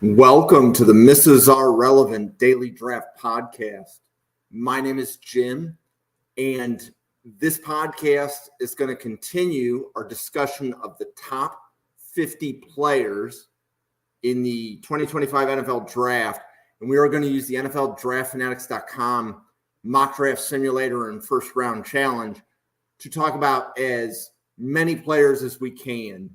Welcome to the Mrs. R Relevant Daily Draft Podcast. My name is Jim, and this podcast is going to continue our discussion of the top 50 players in the 2025 NFL Draft. And we are going to use the NFLDraftFanatics.com mock draft simulator and first round challenge to talk about as many players as we can.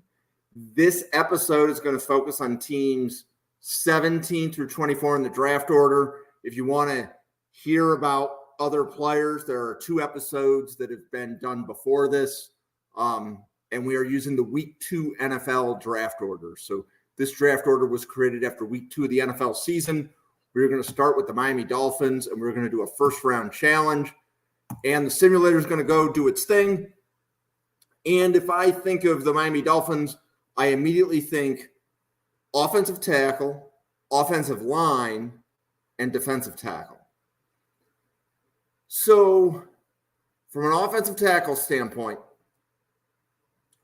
This episode is going to focus on teams 17 through 24 in the draft order. If you want to hear about other players, there are 2 episodes that have been done before this, and we are using the Week 2 NFL draft order. So this draft order was created after Week 2 of the NFL season. We're going to start with the Miami Dolphins, and we're going to do a first-round challenge, and the simulator is going to go do its thing. And if I think of the Miami Dolphins, I immediately think offensive tackle, offensive line, and defensive tackle. So from an offensive tackle standpoint,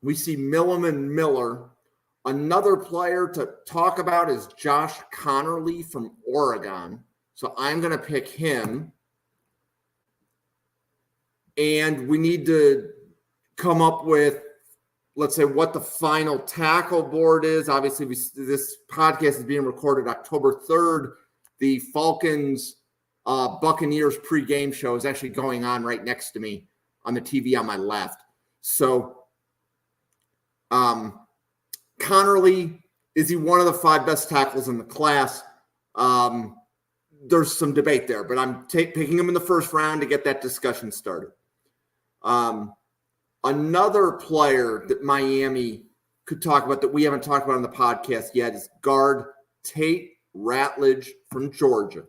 we see Milliman Miller. Another player to talk about is Josh Connerly from Oregon. So I'm going to pick him. And we need to come up with, let's say, what the final tackle board is. Obviously, this podcast is being recorded October 3rd. The Falcons Buccaneers pregame show is actually going on right next to me on the TV on my left. So Connerly, is he one of the 5 best tackles in the class? There's some debate there, but I'm picking him in the first round to get that discussion started. Another player that Miami could talk about that we haven't talked about on the podcast yet is guard Tate Ratledge from Georgia.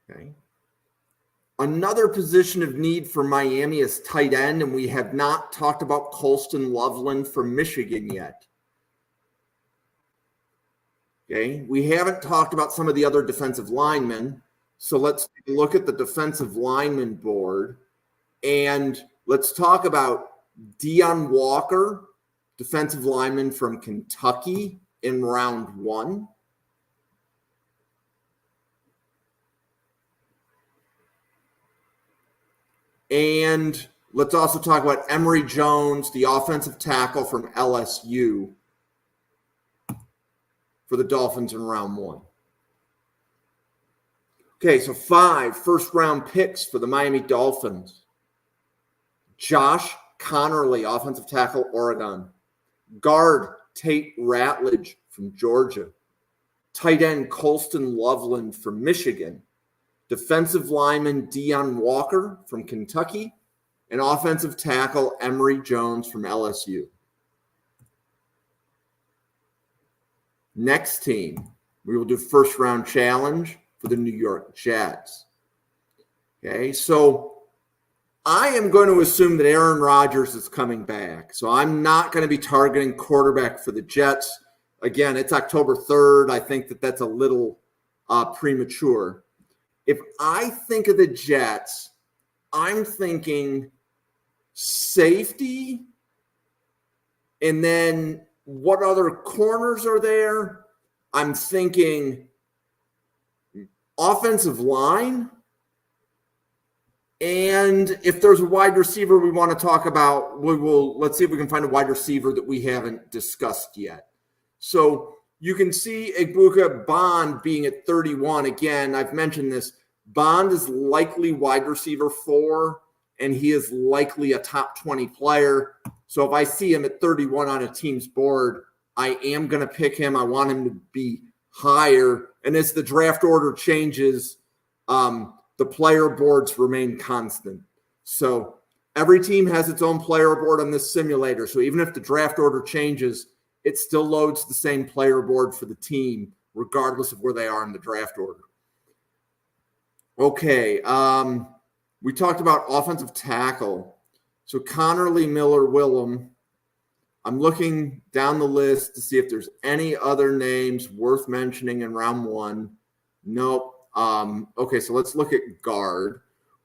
Okay. Another position of need for Miami is tight end, and we have not talked about Colston Loveland from Michigan yet. Okay. We haven't talked about some of the other defensive linemen. So let's take a look at the defensive lineman board, and let's talk about Deion Walker, defensive lineman from Kentucky in round 1. And let's also talk about Emory Jones, the offensive tackle from LSU for the Dolphins in round 1. Okay, so 5 first-round picks for the Miami Dolphins. Josh Connerly, offensive tackle, Oregon. Guard Tate Ratledge from Georgia. Tight end Colston Loveland from Michigan. Defensive lineman Deion Walker from Kentucky. And offensive tackle Emory Jones from LSU. Next team, we will do first-round challenge for the New York Jets. Okay, so I am going to assume that Aaron Rodgers is coming back. So I'm not going to be targeting quarterback for the Jets. Again, it's October 3rd. I think that that's a little premature. If I think of the Jets, I'm thinking safety, and then what other corners are there? I'm thinking offensive line, and if there's a wide receiver we want to talk about, let's see if we can find a wide receiver that we haven't discussed yet. So you can see Egbuka Bond being at 31. Again, I've mentioned this. Bond is likely wide receiver 4, and he is likely a top 20 player. So if I see him at 31 on a team's board, I am going to pick him. I want him to be higher. And as the draft order changes, the player boards remain constant. So every team has its own player board on this simulator. So even if the draft order changes, it still loads the same player board for the team, regardless of where they are in the draft order. Okay, we talked about offensive tackle. So Connerly, Miller, Willem. I'm looking down the list to see if there's any other names worth mentioning in round 1. Nope. Okay, so let's look at guard.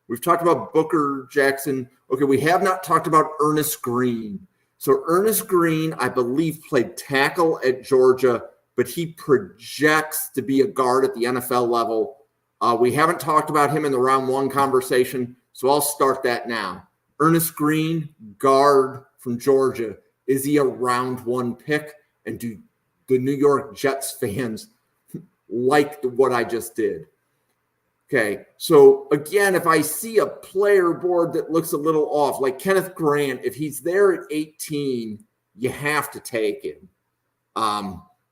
We've talked about Booker Jackson. Okay, we have not talked about Ernest Green. So Ernest Green, I believe, played tackle at Georgia, but he projects to be a guard at the NFL level. We haven't talked about him in the round one conversation, so I'll start that now. Ernest Green, guard from Georgia. Is he a round one pick? And do the New York Jets fans like what I just did? Okay, so again, if I see a player board that looks a little off, like Kenneth Grant, if he's there at 18, you have to take him.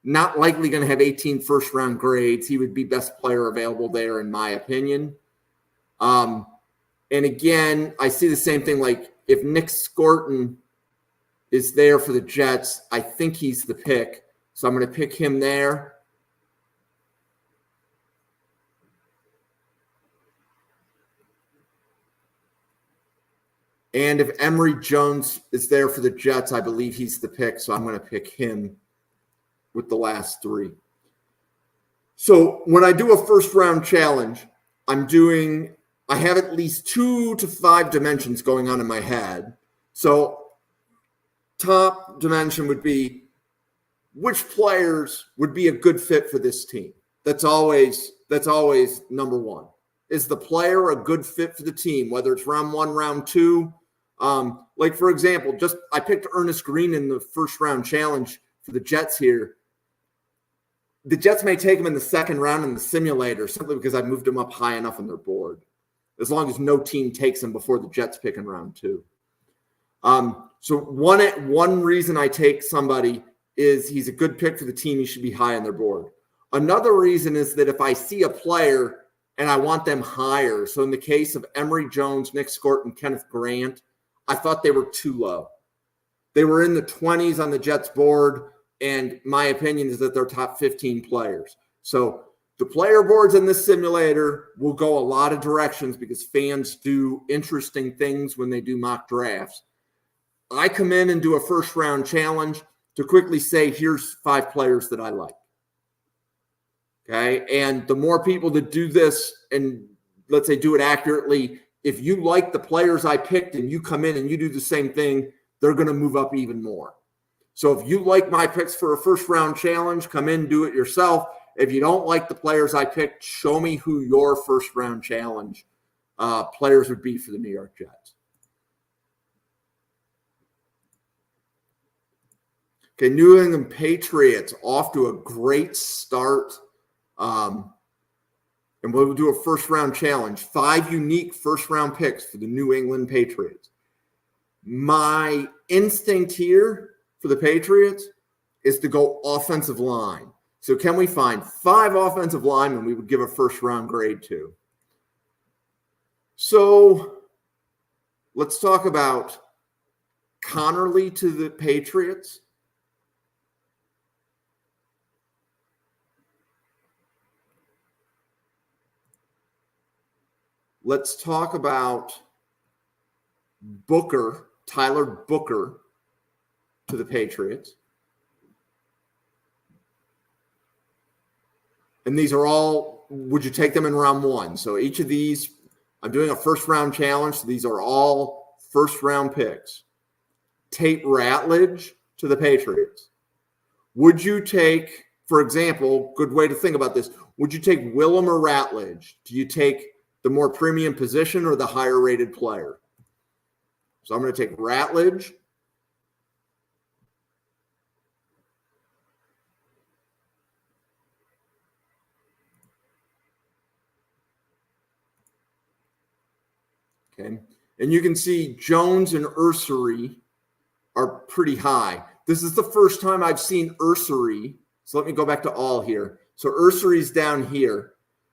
Not likely going to have 18 first-round grades. He would be best player available there, in my opinion. And again, I see the same thing. Like if Nick Scorton is there for the Jets, I think he's the pick. So I'm going to pick him there. And if Emory Jones is there for the Jets, I believe he's the pick. So I'm going to pick him with the last three. So when I do a first round challenge, I have at least 2 to 5 dimensions going on in my head. So top dimension would be which players would be a good fit for this team. That's always number one. Is the player a good fit for the team, whether it's round 1, round 2? Like for example, I picked Ernest Green in the first round challenge for the Jets here. The Jets may take him in the second round in the simulator simply because I moved him up high enough on their board, as long as no team takes him before the Jets pick in round 2. So one reason I take somebody is he's a good pick for the team. He should be high on their board. Another reason is that if I see a player and I want them higher, so in the case of Emory Jones, Nick Scorton, Kenneth Grant, I thought they were too low. They were in the 20s on the Jets board, and my opinion is that they're top 15 players. So the player boards in this simulator will go a lot of directions because fans do interesting things when they do mock drafts. I come in and do a first round challenge to quickly say, here's 5 players that I like. Okay. And the more people that do this and let's say do it accurately, if you like the players I picked and you come in and you do the same thing, they're going to move up even more. So if you like my picks for a first round challenge, come in, do it yourself. If you don't like the players I picked, show me who your first round challenge players would be for the New York Jets. Okay, New England Patriots off to a great start. And we'll do a first round challenge. 5 unique first round picks for the New England Patriots. My instinct here for the Patriots is to go offensive line. So can we find 5 offensive linemen we would give a first round grade to? So let's talk about Connerly to the Patriots. Let's talk about Booker, Tyler Booker to the Patriots. And these are all, would you take them in round 1? So each of these, I'm doing a first round challenge. So these are all first round picks. Tate Ratledge to the Patriots. Would you take, for example, good way to think about this, would you take Willem or Ratledge? Do you take the more premium position or the higher rated player? So I'm going to take Ratledge. Okay. And you can see Jones and Ursery are pretty high. This is the first time I've seen Ursery. So let me go back to all here. So Ursery's down here.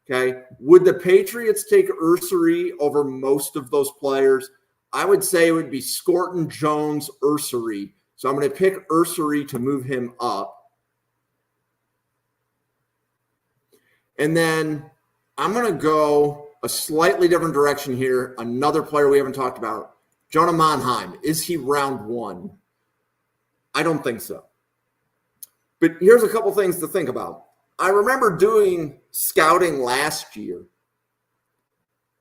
Okay. Would the Patriots take Ursery over most of those players? I would say it would be Scorton, Jones, Ursery. So I'm going to pick Ursery to move him up. And then I'm going to go a slightly different direction here. Another player we haven't talked about, Jonah Monheim. Is he round 1? I don't think so. But here's a couple things to think about. I remember doing scouting last year,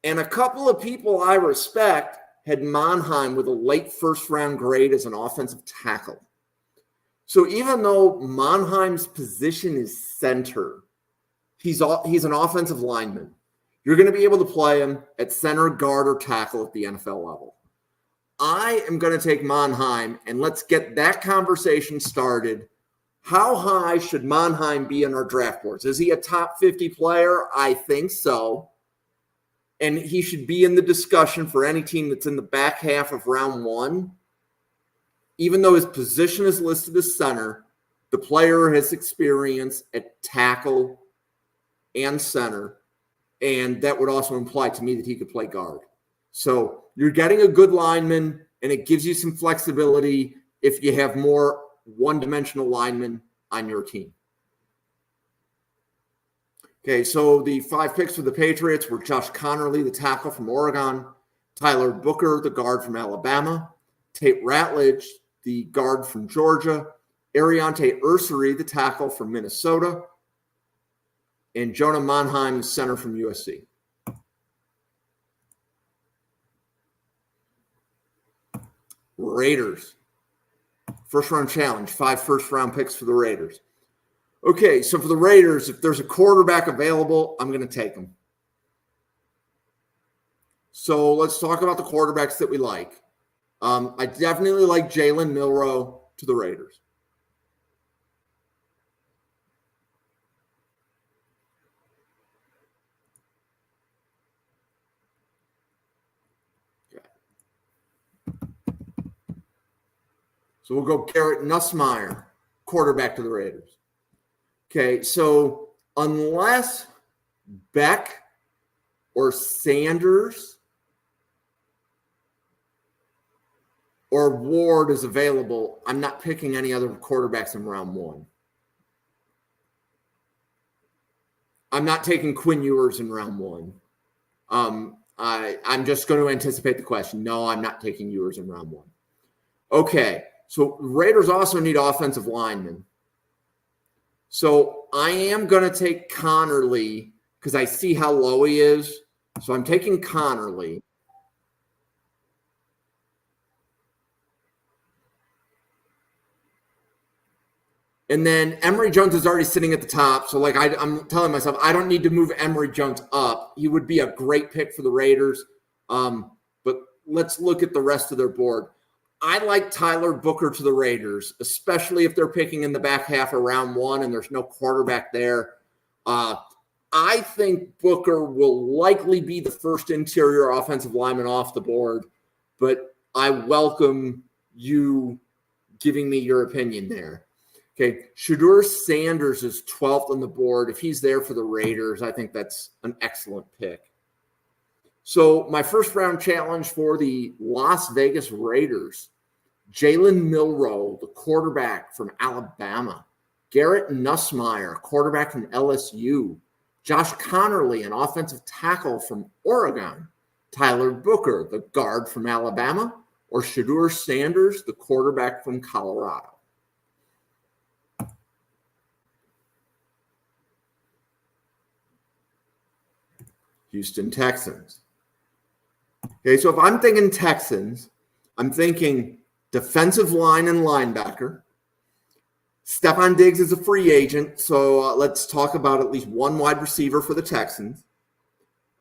and a couple of people I respect had Monheim with a late first-round grade as an offensive tackle. So even though Monheim's position is center, he's an offensive lineman. You're going to be able to play him at center, guard, or tackle at the NFL level. I am going to take Monheim, and let's get that conversation started. How high should Monheim be on our draft boards? Is he a top 50 player? I think so. And he should be in the discussion for any team that's in the back half of round 1. Even though his position is listed as center, the player has experience at tackle and center, and that would also imply to me that he could play guard. So you're getting a good lineman, and it gives you some flexibility if you have more one-dimensional linemen on your team. Okay, so the 5 picks for the Patriots were Josh Connerly, the tackle from Oregon, Tyler Booker, the guard from Alabama, Tate Ratledge, the guard from Georgia, Ariante Ursery, the tackle from Minnesota, and Jonah Monheim, the center from USC. Raiders. First-round challenge, 5 first-round picks for the Raiders. Okay, so for the Raiders, if there's a quarterback available, I'm going to take him. So let's talk about the quarterbacks that we like. I definitely like Jalen Milroe to the Raiders. Okay. So we'll go Garrett Nussmeier, quarterback to the Raiders. Okay, so unless Beck or Sanders or Ward is available, I'm not picking any other quarterbacks in round 1. I'm not taking Quinn Ewers in round 1. I'm just going to anticipate the question. No, I'm not taking Ewers in round 1. Okay, so Raiders also need offensive linemen. So I am going to take Connerly because I see how low he is. So I'm taking Connerly. And then Emory Jones is already sitting at the top. So I'm telling myself, I don't need to move Emory Jones up. He would be a great pick for the Raiders. But let's look at the rest of their board. I like Tyler Booker to the Raiders, especially if they're picking in the back half of round 1 and there's no quarterback there. I think Booker will likely be the first interior offensive lineman off the board, but I welcome you giving me your opinion there. Okay, Shedeur Sanders is 12th on the board. If he's there for the Raiders, I think that's an excellent pick. So my first round challenge for the Las Vegas Raiders, Jalen Milroe, the quarterback from Alabama, Garrett Nussmeier, quarterback from LSU, Josh Connerly, an offensive tackle from Oregon, Tyler Booker, the guard from Alabama, or Shedeur Sanders, the quarterback from Colorado. Houston Texans. Okay, so if I'm thinking Texans, I'm thinking defensive line and linebacker. Stephon Diggs is a free agent, so let's talk about at least one wide receiver for the Texans.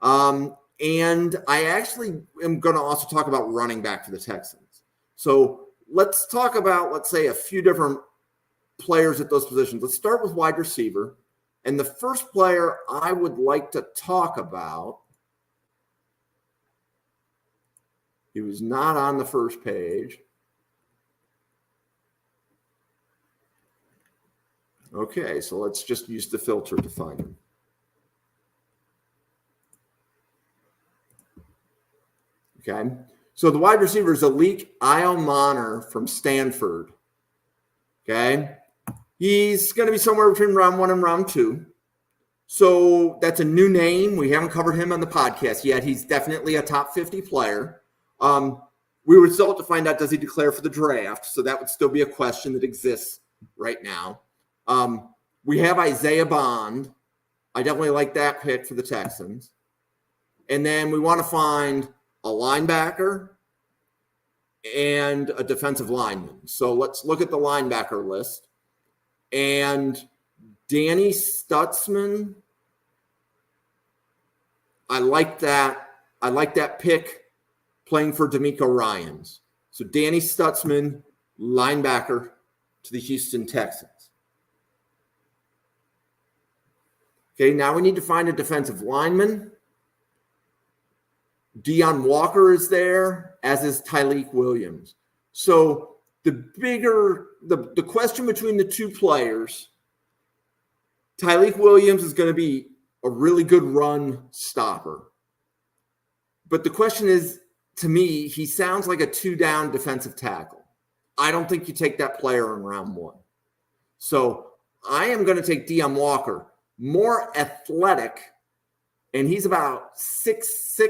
And I actually am going to also talk about running back for the Texans. So let's talk about, let's say, a few different players at those positions. Let's start with wide receiver. And the first player I would like to talk about, he was not on the first page. Okay, so let's just use the filter to find him. Okay, so the wide receiver is Alik Iomanor from Stanford. Okay, he's going to be somewhere between round 1 and round 2. So that's a new name. We haven't covered him on the podcast yet. He's definitely a top 50 player. We would still have to find out, does he declare for the draft? So that would still be a question that exists right now. We have Isaiah Bond. I definitely like that pick for the Texans. And then we want to find a linebacker and a defensive lineman. So let's look at the linebacker list. And Danny Stutsman, I like that. I like that pick, playing for D'Amico Ryans. So Danny Stutsman, linebacker to the Houston Texans. Okay, now we need to find a defensive lineman. Deon Walker is there, as is Tyleik Williams. So the question between the two players, Tyleik Williams is going to be a really good run stopper. But the question is, to me, he sounds like a 2-down defensive tackle. I don't think you take that player in round 1. So I am going to take Deon Walker, more athletic, and he's about 6'6",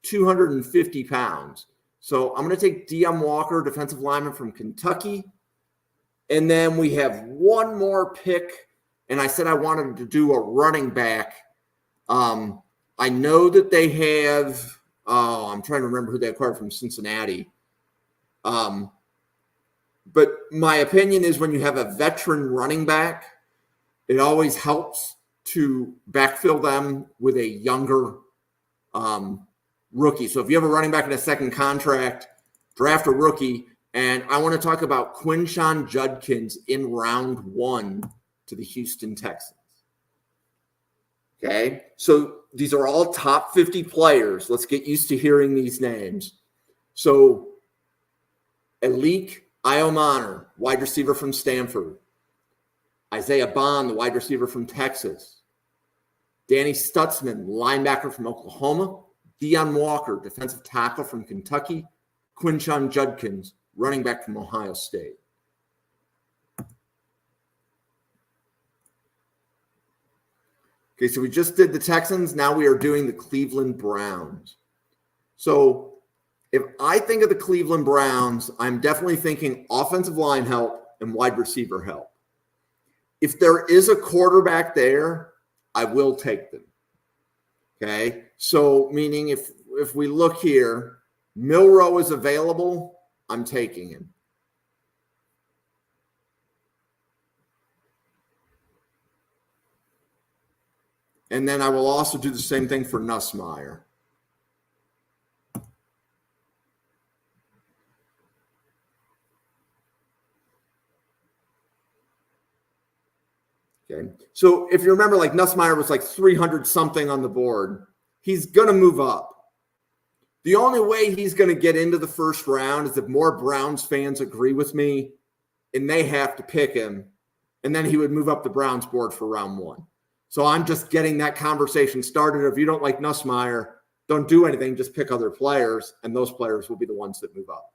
250 pounds. So I'm going to take Deon Walker, defensive lineman from Kentucky. And then we have one more pick, and I said I wanted to do a running back. I know that they have I'm trying to remember who they acquired from Cincinnati. But my opinion is when you have a veteran running back, it always helps to backfill them with a younger rookie. So if you have a running back in a second contract, draft a rookie. And I want to talk about Quinshon Judkins in round 1 to the Houston Texans. Okay, so these are all top 50 players. Let's get used to hearing these names. So Alik Iomanor, wide receiver from Stanford. Isaiah Bond, the wide receiver from Texas. Danny Stutsman, linebacker from Oklahoma. Deon Walker, defensive tackle from Kentucky. Quinshon Judkins, running back from Ohio State. Okay, so we just did the Texans. Now we are doing the Cleveland Browns. So if I think of the Cleveland Browns, I'm definitely thinking offensive line help and wide receiver help. If there is a quarterback there, I will take them. Okay, so meaning if we look here, Milroe is available, I'm taking him. And then I will also do the same thing for Nussmeier. Okay. So if you remember, like Nussmeier was like 300 something on the board. He's going to move up. The only way he's going to get into the first round is if more Browns fans agree with me and they have to pick him. And then he would move up the Browns board for round 1. So I'm just getting that conversation started. If you don't like Nussmeier, don't do anything. Just pick other players, and those players will be the ones that move up.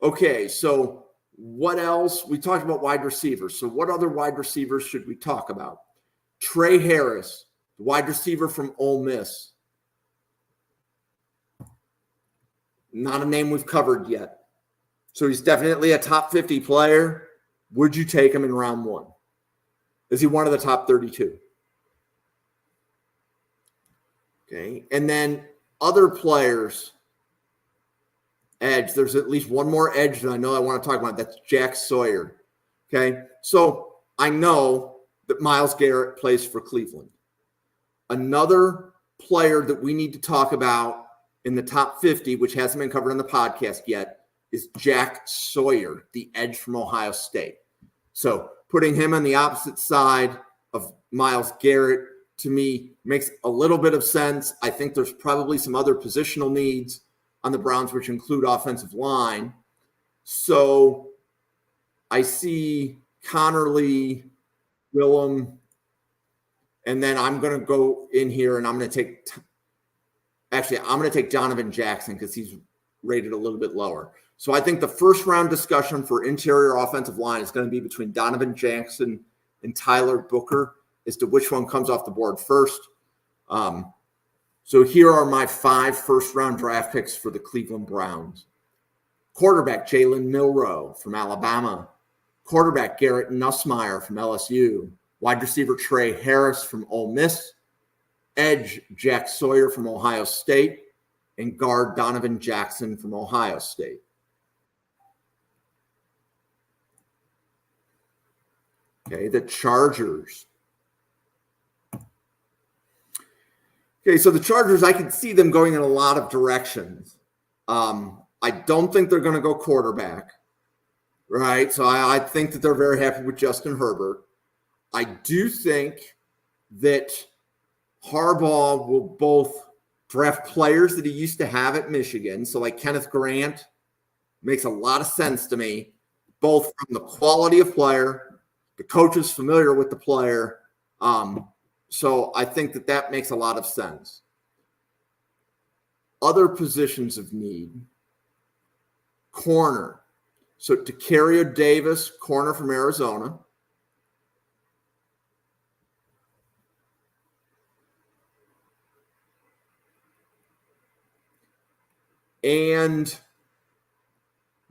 Okay, so what else? We talked about wide receivers. So what other wide receivers should we talk about? Trey Harris, the wide receiver from Ole Miss. Not a name we've covered yet. So he's definitely a top 50 player. Would you take him in round 1? Is he one of the top 32? Okay. And then other players, edge. There's at least one more edge that I know I want to talk about. That's Jack Sawyer. Okay. So I know that Myles Garrett plays for Cleveland. Another player that we need to talk about in the top 50, which hasn't been covered on the podcast yet, is Jack Sawyer, the edge from Ohio State. So putting him on the opposite side of Myles Garrett, to me, makes a little bit of sense. I think there's probably some other positional needs on the Browns, which include offensive line. So I see Connerly, Willem, and then I'm going to go in here and I'm going to take Donovan Jackson because he's rated a little bit lower. So I think the first round discussion for interior offensive line is going to be between Donovan Jackson and Tyler Booker as to which one comes off the board first. So here are my 5 first-round draft picks for the Cleveland Browns. Quarterback Jalen Milroe from Alabama. Quarterback Garrett Nussmeier from LSU. Wide receiver Trey Harris from Ole Miss. Edge Jack Sawyer from Ohio State. and guard Donovan Jackson from Ohio State. Okay, the Chargers. Okay, so the Chargers, I can see them going in a lot of directions. I don't think they're going to go quarterback, right? So I think that they're very happy with Justin Herbert. I do think that Harbaugh will both draft players that he used to have at Michigan. So like Kenneth Grant makes a lot of sense to me, both from the quality of player, the coach is familiar with the player. So I think that makes a lot of sense. Other positions of need. Corner. So Tacario Davis, corner from Arizona. And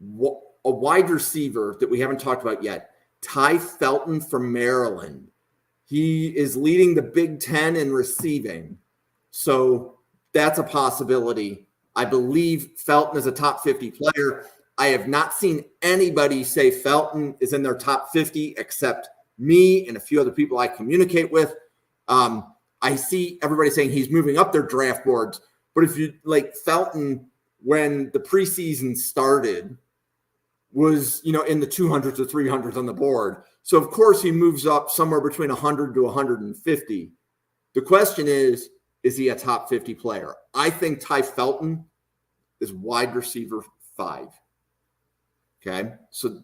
a wide receiver that we haven't talked about yet, Ty Felton from Maryland. He is leading the Big Ten in receiving. So that's a possibility. I believe Felton is a top 50 player. I have not seen anybody say Felton is in their top 50 except me and a few other people I communicate with. I see everybody saying he's moving up their draft boards. But if you like Felton, when the preseason started, was, in the 200s or 300s on the board. So, of course, he moves up somewhere between 100 to 150. The question is he a top 50 player? I think Ty Felton is wide receiver 5. Okay, so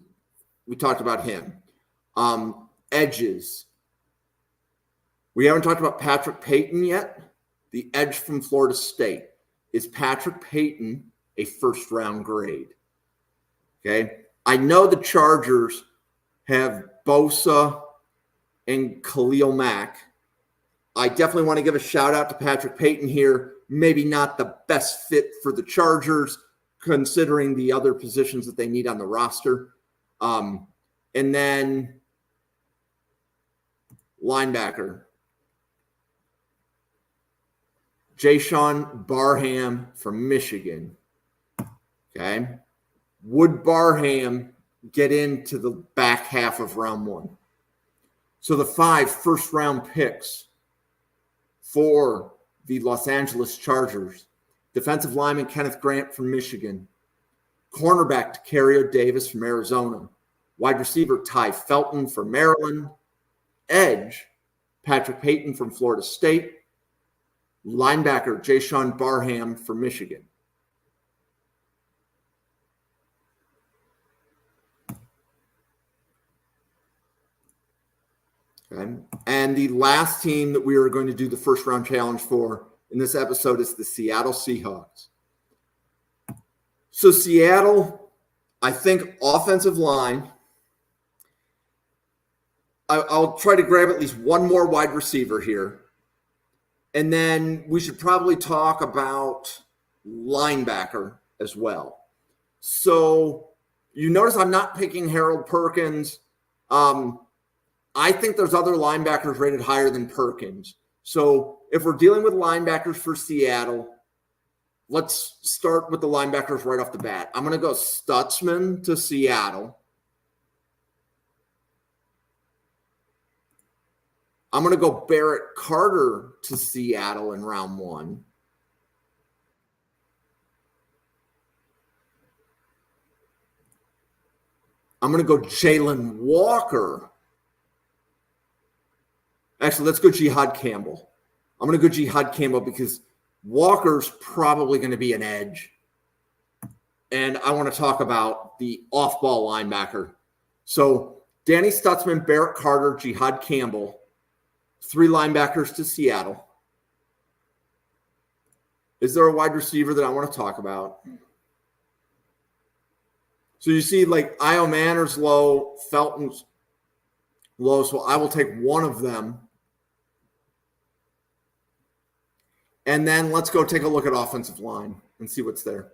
we talked about him. Edges. We haven't talked about Patrick Payton yet. The edge from Florida State. Is Patrick Payton a first-round grade? Okay, I know the Chargers have Bosa and Khalil Mack. I definitely want to give a shout out to Patrick Payton here. Maybe not the best fit for the Chargers, considering the other positions that they need on the roster. And then linebacker. Jishawn Barham from Michigan. Okay. Would Barham get into the back half of round 1? So the 5 first-round picks for the Los Angeles Chargers. Defensive lineman Kenneth Grant from Michigan. Cornerback Tacario Davis from Arizona. Wide receiver Ty Felton from Maryland. Edge Patrick Payton from Florida State. Linebacker Jishawn Barham from Michigan. Okay. And the last team that we are going to do the first round challenge for in this episode is the Seattle Seahawks. So Seattle, I think offensive line. I'll try to grab at least one more wide receiver here. And then we should probably talk about linebacker as well. So you notice I'm not picking Harold Perkins. I think there's other linebackers rated higher than Perkins. So if we're dealing with linebackers for Seattle, let's start with the linebackers right off the bat. I'm going to go Stutsman to Seattle. I'm going to go Barrett Carter to Seattle in round 1. I'm going to go Jalen Walker. Actually, let's go Jihad Campbell. I'm going to go Jihad Campbell because Walker's probably going to be an edge. And I want to talk about the off-ball linebacker. So Danny Stutsman, Barrett Carter, Jihad Campbell. 3 linebackers to Seattle. Is there a wide receiver that I want to talk about? So you see, like, Io Manner's low, Felton's low, so I will take one of them. And then let's go take a look at offensive line and see what's there.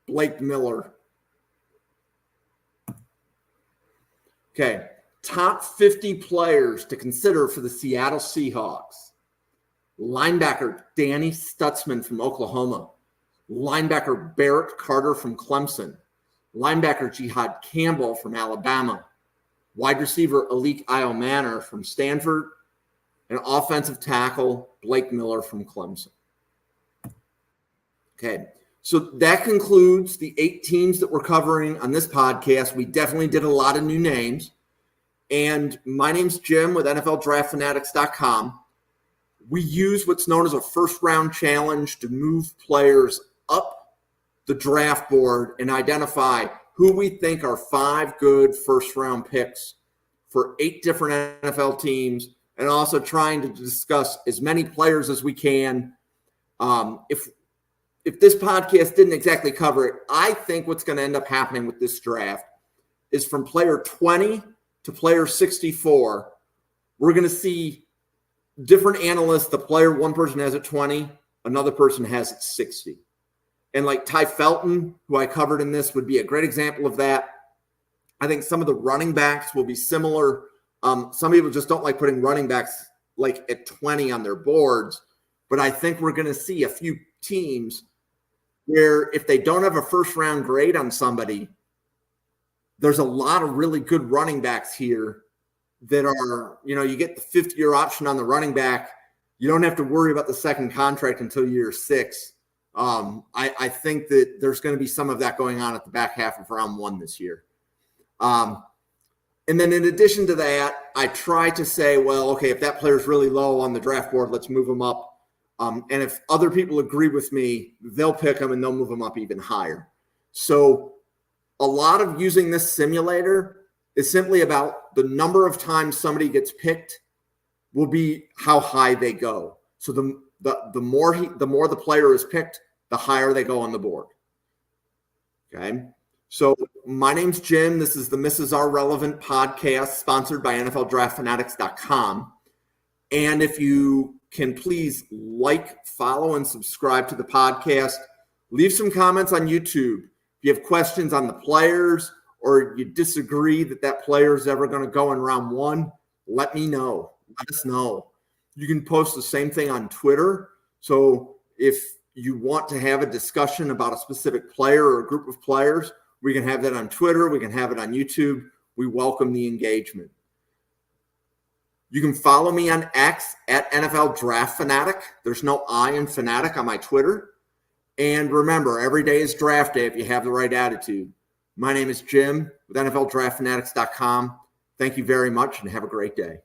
Blake Miller. Okay, top 50 players to consider for the Seattle Seahawks. linebacker Danny Stutsman from Oklahoma, linebacker Barrett Carter from Clemson, linebacker Jihad Campbell from Alabama, wide receiver Alik Iomanor from Stanford, and offensive tackle Blake Miller from Clemson. Okay, so that concludes the 8 teams that we're covering on this podcast. We definitely did a lot of new names. And my name's Jim with NFLDraftFanatics.com. We use what's known as a first-round challenge to move players up the draft board and identify who we think are 5 good first-round picks for 8 different NFL teams, and also trying to discuss as many players as we can. If this podcast didn't exactly cover it, I think what's going to end up happening with this draft is from player 20 to player 64, we're going to see different analysts. The player one person has at 20, another person has at 60. And like Ty Felton, who I covered in this, would be a great example of that. I think some of the running backs will be similar. Some people just don't like putting running backs like at 20 on their boards. But I think we're going to see a few teams where if they don't have a first-round grade on somebody, there's a lot of really good running backs here that are, you get the 50-year option on the running back. You don't have to worry about the second contract until year 6. I think that there's going to be some of that going on at the back half of round 1 this year. And then in addition to that, I try to say, well, okay, if that player's really low on the draft board, let's move him up. And if other people agree with me, they'll pick him and they'll move him up even higher. So a lot of using this simulator is simply about the number of times somebody gets picked will be how high they go. So the more the player is picked, the higher they go on the board. Okay. So my name's Jim. This is the Mrs. R Relevant podcast sponsored by NFLDraftFanatics.com. And if you can please like, follow, and subscribe to the podcast. Leave some comments on YouTube. If you have questions on the players or you disagree that player is ever going to go in round 1, let me know. Let us know. You can post the same thing on Twitter. So if you want to have a discussion about a specific player or a group of players, we can have that on Twitter. We can have it on YouTube. We welcome the engagement. You can follow me on X at NFL Draft Fanatic. There's no I in Fanatic on my Twitter. And remember, every day is draft day if you have the right attitude. My name is Jim with NFLDraftFanatics.com. Thank you very much and have a great day.